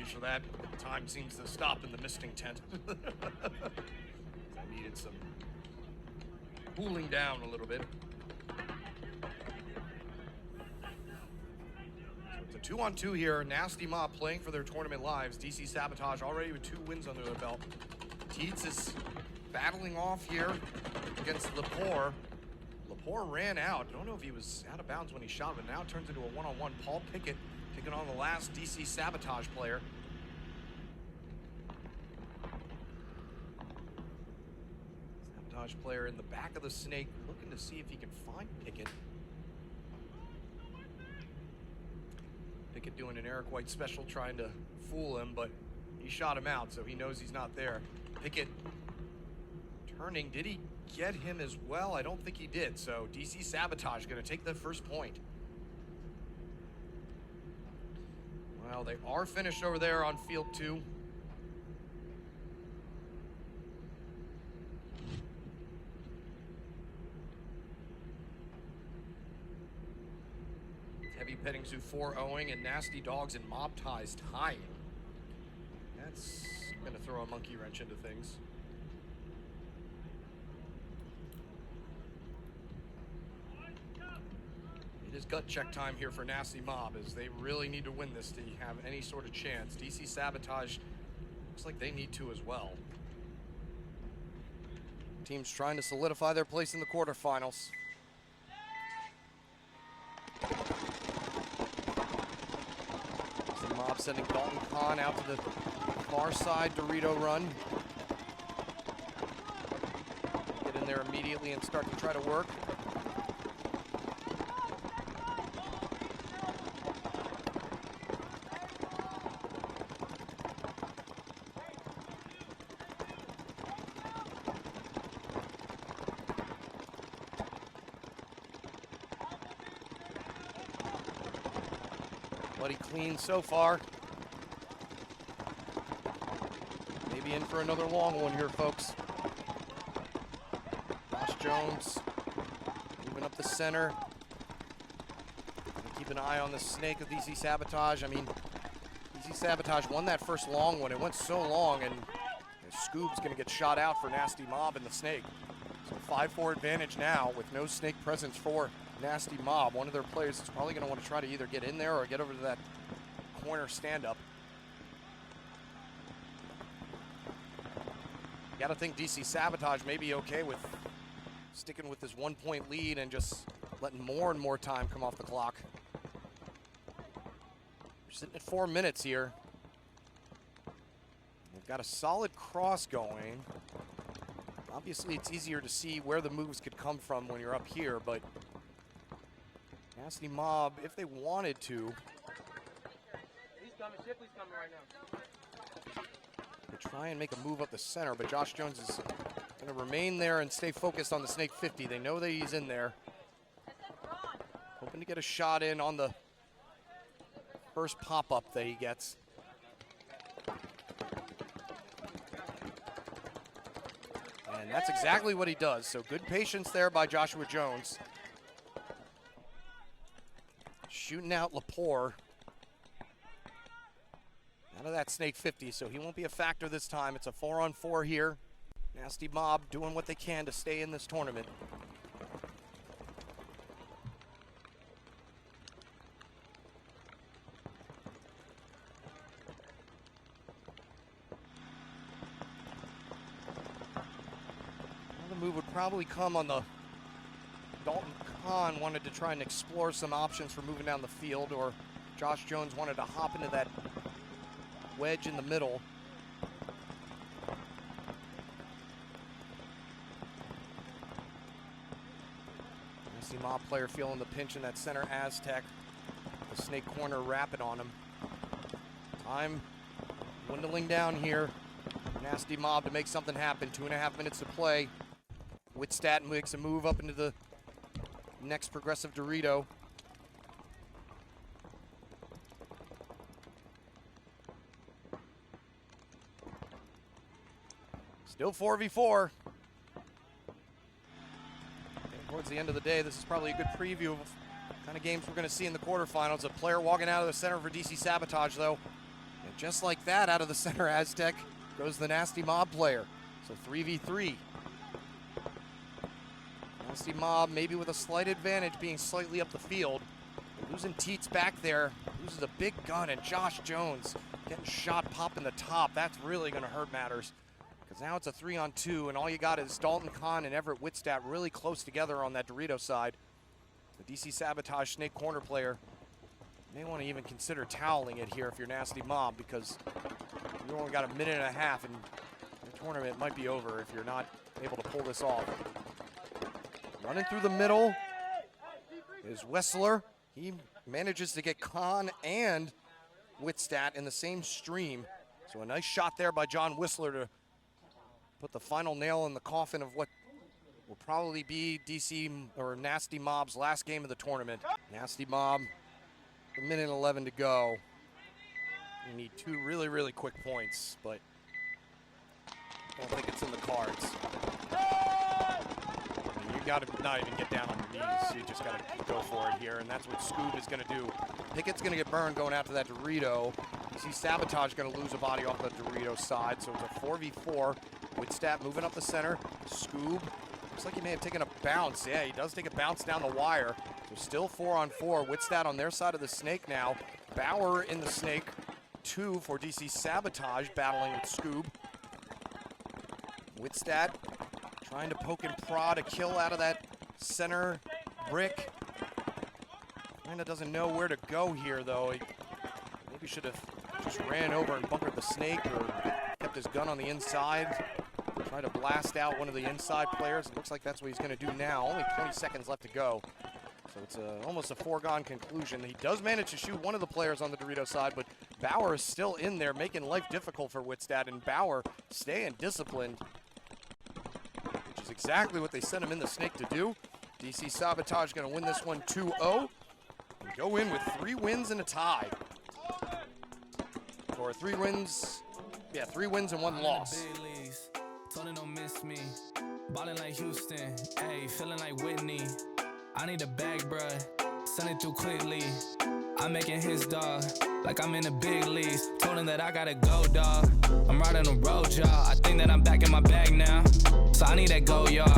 Apologies for that. Time seems to stop in the misting tent. I needed some cooling down a little bit. So it's a 2-on-2 here. Nasty Mob playing for their tournament lives. DC Sabotage already with 2 wins under their belt. Teets is battling off here against Lepore. Lepore ran out. Don't know if he was out of bounds when he shot, but now it turns into a one-on-one. Paul Pickett taking on the last DC Sabotage player. Sabotage player in the back of the snake, looking to see if he can find Pickett. Pickett doing an Eric White special, trying to fool him, but he shot him out, so he knows he's not there. Pickett turning. Did he get him as well? I don't think he did, so DC Sabotage going to take the first point. Well, they are finished over there on field 2. Heavy Petting Zoo 4-0ing and Nasty Dogs and Mob Ties tying. That's going to throw a monkey wrench into things. It is gut check time here for Nasty Mob, as they really need to win this to have any sort of chance. DC Sabotage looks like they need to as well. Teams trying to solidify their place in the quarterfinals. Mob sending Dalton Kahn out to the far side Dorito run. Get in there immediately and start to try to work. Bloody clean so far. Maybe in for another long one here, folks. Josh Jones moving up the center. Keep an eye on the snake of DC Sabotage. I mean, DC Sabotage won that first long one. It went so long, and Scoob's going to get shot out for Nasty Mob and the snake. So 5-4 advantage now with no snake presence for Nasty Mob. One of their players is probably going to want to try to either get in there or get over to that corner stand-up. You got to think DC Sabotage may be okay with sticking with this 1-point lead and just letting more and more time come off the clock. We're sitting at 4 minutes here. They've got a solid cross going. Obviously, it's easier to see where the moves could come from when you're up here, but Nasty Mob, if they wanted to, He's coming. Shipley's coming right now. could try and make a move up the center, but Josh Jones is going to remain there and stay focused on the snake 50. They know that he's in there. Hoping to get a shot in on the first pop-up that he gets. And that's exactly what he does. So good patience there by Joshua Jones. Shooting out Lepore out of that snake 50, so he won't be a factor this time. It's a 4-on-4 here. Nasty Mob doing what they can to stay in this tournament. Another move would probably come on the Dalton Kahn wanted to try and explore some options for moving down the field, or Josh Jones wanted to hop into that wedge in the middle. Nasty Mob player feeling the pinch in that center Aztec. The snake corner rapid on him. Time dwindling down here. Nasty Mob to make something happen. 2.5 minutes to play. Whitstadt makes a move up into the next progressive Dorito. Still 4v4. Towards the end of the day, this is probably a good preview of kind of games we're going to see in the quarterfinals. A player walking out of the center for DC Sabotage, though. Just like that, out of the center Aztec goes the Nasty Mob player. So 3v3. Nasty Mob maybe with a slight advantage, being slightly up the field. Losing Teets back there, loses a big gun, and Josh Jones getting shot popping the top. That's really gonna hurt matters, because now it's a 3-on-2, and all you got is Dalton Kahn and Everett Whitstadt really close together on that Dorito side. The DC Sabotage Snake corner player may want to even consider toweling it here if you're Nasty Mob, because you only got a minute and a half, and the tournament might be over if you're not able to pull this off. Running through the middle is Wessler. He manages to get Kahn and Whitstadt in the same stream. So a nice shot there by John Whistler to put the final nail in the coffin of what will probably be DC or Nasty Mob's last game of the tournament. Nasty Mob, a minute and 11 to go. You need 2 really, really quick points, but I don't think it's in the cards. You got to not even get down on your knees. You just got to go for it here, and that's what Scoob is going to do. Pickett's going to get burned going after that Dorito. You see Sabotage going to lose a body off the Dorito side, so it's a 4v4. Whitstadt moving up the center. Scoob looks like he may have taken a bounce. Yeah, he does take a bounce down the wire. So still 4-on-4. Whitstadt on their side of the snake now. Bauer in the snake. 2 for DC Sabotage battling with Scoob. Whitstadt trying to poke and prod a kill out of that center brick. Kinda doesn't know where to go here, though. He maybe should have just ran over and bunkered the snake, or kept his gun on the inside. Try to blast out one of the inside players. It looks like that's what he's gonna do now. Only 20 seconds left to go. So it's almost a foregone conclusion. He does manage to shoot one of the players on the Dorito side, but Bauer is still in there, making life difficult for Whitstadt, and Bauer staying disciplined, which is exactly what they sent him in the snake to do. DC Sabotage gonna win this one 2-0 and go in with 3 wins and a tie. Or 3 wins, yeah, 3 wins and 1 loss. Tony don't miss me. Ballin' like Houston, ayy, feeling like Whitney. I need a bag, bruh. Send it through quickly. I'm making his dog like I'm in the big leagues. Told him that I gotta go, dog. I'm riding a road, y'all. I think that I'm back in my bag now. So I need that go, y'all.